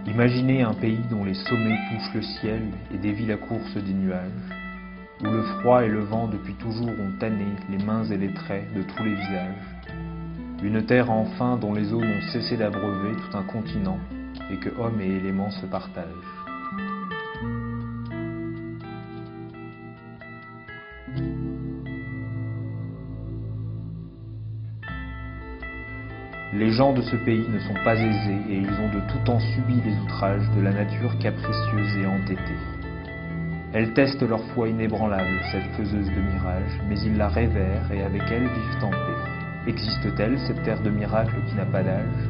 Imaginez un pays dont les sommets touchent le ciel et dévient la course des nuages, où le froid et le vent depuis toujours ont tanné les mains et les traits de tous les visages. Une terre enfin dont les eaux n'ont cessé d'abreuver tout un continent et que hommes et éléments se partagent. Les gens de ce pays ne sont pas aisés et ils ont de tout temps subi les outrages de la nature capricieuse et entêtée. Elle teste leur foi inébranlable, cette faiseuse de mirages, mais ils la révèrent et avec elle vivent en paix. Existe-t-elle, cette terre de miracles qui n'a pas d'âge ?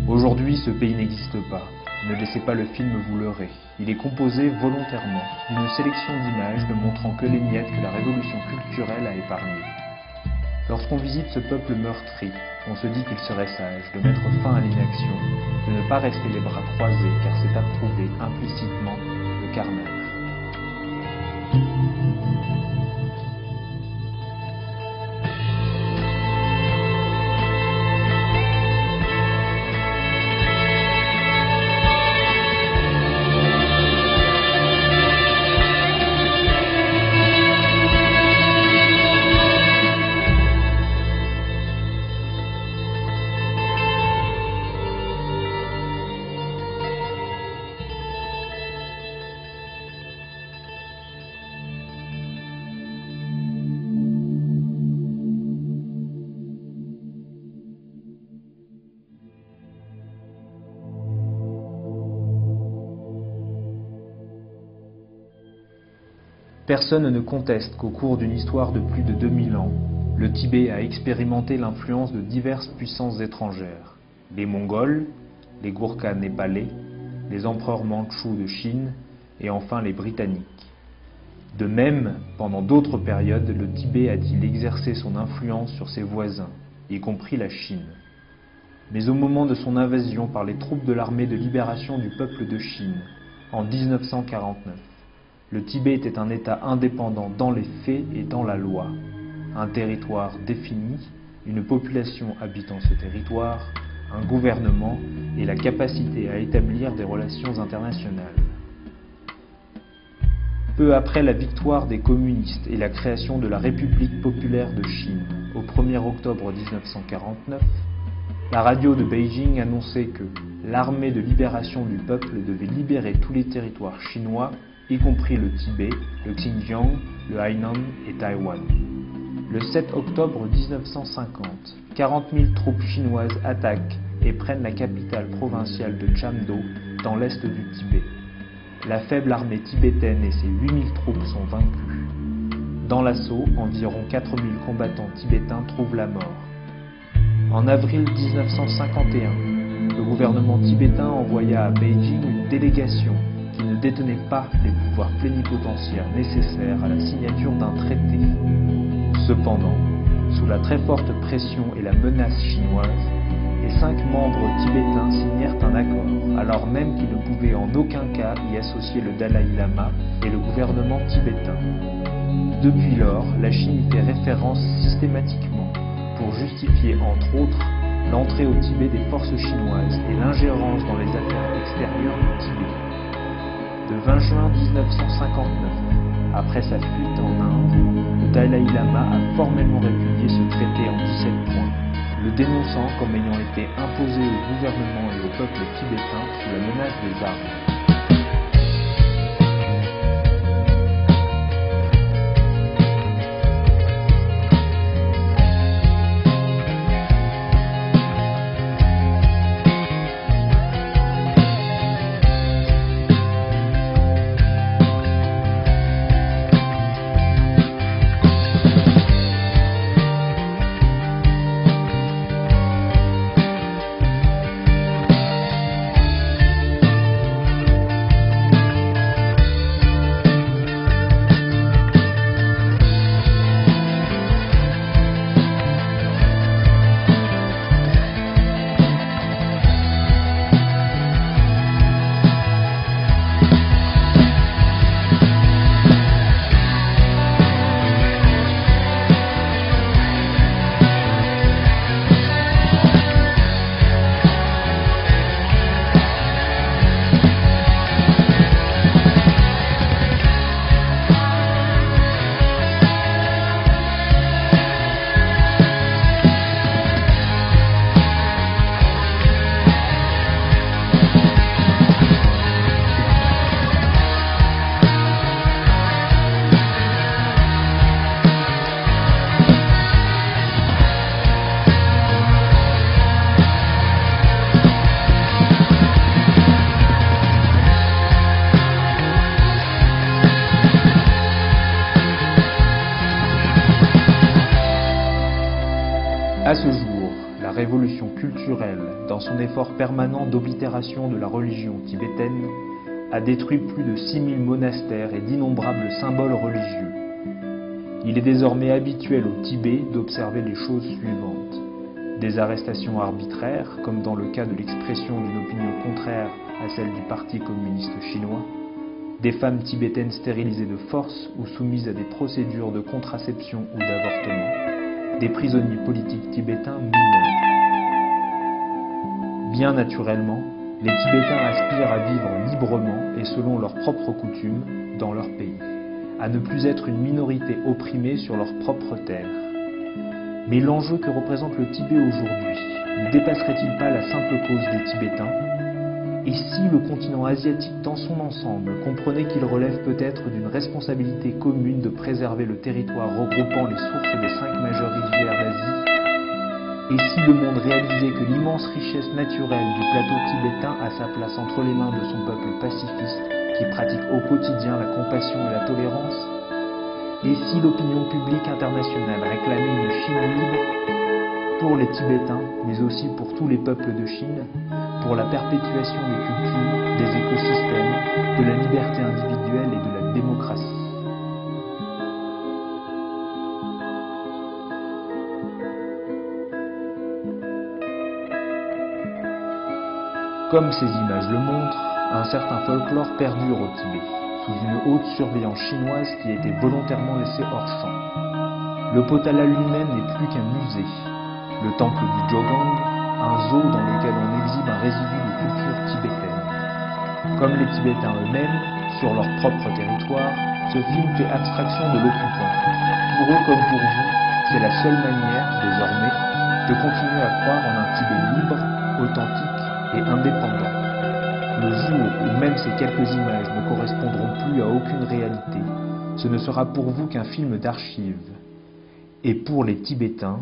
Aujourd'hui, ce pays n'existe pas. Ne laissez pas le film vous leurrer. Il est composé volontairement d'une sélection d'images ne montrant que les miettes que la révolution culturelle a épargnées. Lorsqu'on visite ce peuple meurtri, on se dit qu'il serait sage de mettre fin à l'inaction, de ne pas rester les bras croisés car c'est approuver implicitement le carnage. Personne ne conteste qu'au cours d'une histoire de plus de 2000 ans, le Tibet a expérimenté l'influence de diverses puissances étrangères, les Mongols, les Gourkhas népalais, les empereurs mandchous de Chine et enfin les Britanniques. De même, pendant d'autres périodes, le Tibet a-t-il exercé son influence sur ses voisins, y compris la Chine. Mais au moment de son invasion par les troupes de l'armée de libération du peuple de Chine, en 1949, le Tibet était un État indépendant dans les faits et dans la loi, un territoire défini, une population habitant ce territoire, un gouvernement et la capacité à établir des relations internationales. Peu après la victoire des communistes et la création de la République populaire de Chine au 1er octobre 1949, la radio de Beijing annonçait que l'armée de libération du peuple devait libérer tous les territoires chinois, y compris le Tibet, le Xinjiang, le Hainan et Taïwan. Le 7 octobre 1950, 40 000 troupes chinoises attaquent et prennent la capitale provinciale de Chamdo, dans l'est du Tibet. La faible armée tibétaine et ses 8 000 troupes sont vaincues. Dans l'assaut, environ 4 000 combattants tibétains trouvent la mort. En avril 1951, le gouvernement tibétain envoya à Beijing une délégation qui ne détenait pas les pouvoirs plénipotentiaires nécessaires à la signature d'un traité. Cependant, sous la très forte pression et la menace chinoise, les 5 membres tibétains signèrent un accord, alors même qu'ils ne pouvaient en aucun cas y associer le Dalai Lama et le gouvernement tibétain. Depuis lors, la Chine y fait référence systématiquement pour pour justifier entre autres l'entrée au Tibet des forces chinoises et l'ingérence dans les affaires extérieures du Tibet. Le 20 juin 1959, après sa fuite en Inde, le Dalai Lama a formellement répudié ce traité en 17 points, le dénonçant comme ayant été imposé au gouvernement et au peuple tibétain sous la menace des armes. À ce jour, la révolution culturelle, dans son effort permanent d'oblitération de la religion tibétaine, a détruit plus de 6000 monastères et d'innombrables symboles religieux. Il est désormais habituel au Tibet d'observer les choses suivantes. Des arrestations arbitraires, comme dans le cas de l'expression d'une opinion contraire à celle du Parti communiste chinois, des femmes tibétaines stérilisées de force ou soumises à des procédures de contraception ou d'avortement, des prisonniers politiques tibétains mineurs. Bien naturellement, les Tibétains aspirent à vivre librement et selon leurs propres coutumes dans leur pays, à ne plus être une minorité opprimée sur leur propre terre. Mais l'enjeu que représente le Tibet aujourd'hui ne dépasserait-il pas la simple cause des Tibétains? Et si le continent asiatique dans son ensemble comprenait qu'il relève peut-être d'une responsabilité commune de préserver le territoire regroupant les sources des 5 majeures rivières d'Asie? Et si le monde réalisait que l'immense richesse naturelle du plateau tibétain a sa place entre les mains de son peuple pacifiste qui pratique au quotidien la compassion et la tolérance? Et si l'opinion publique internationale réclamait une Chine libre pour les Tibétains, mais aussi pour tous les peuples de Chine, pour la perpétuation des cultures, des écosystèmes, de la liberté individuelle et de la démocratie? Comme ces images le montrent, un certain folklore perdure au Tibet, sous une haute surveillance chinoise qui a été volontairement laissée hors champ. Le Potala lui-même n'est plus qu'un musée. Le temple du Jogang, un zoo dans lequel on exhibe un résidu de culture tibétaine. Comme les Tibétains eux-mêmes, sur leur propre territoire, ce film fait abstraction de l'occupant. Pour eux comme pour vous, c'est la seule manière, désormais, de continuer à croire en un Tibet libre, authentique et indépendant. Le jour où même ces quelques images ne correspondront plus à aucune réalité, ce ne sera pour vous qu'un film d'archives. Et pour les Tibétains,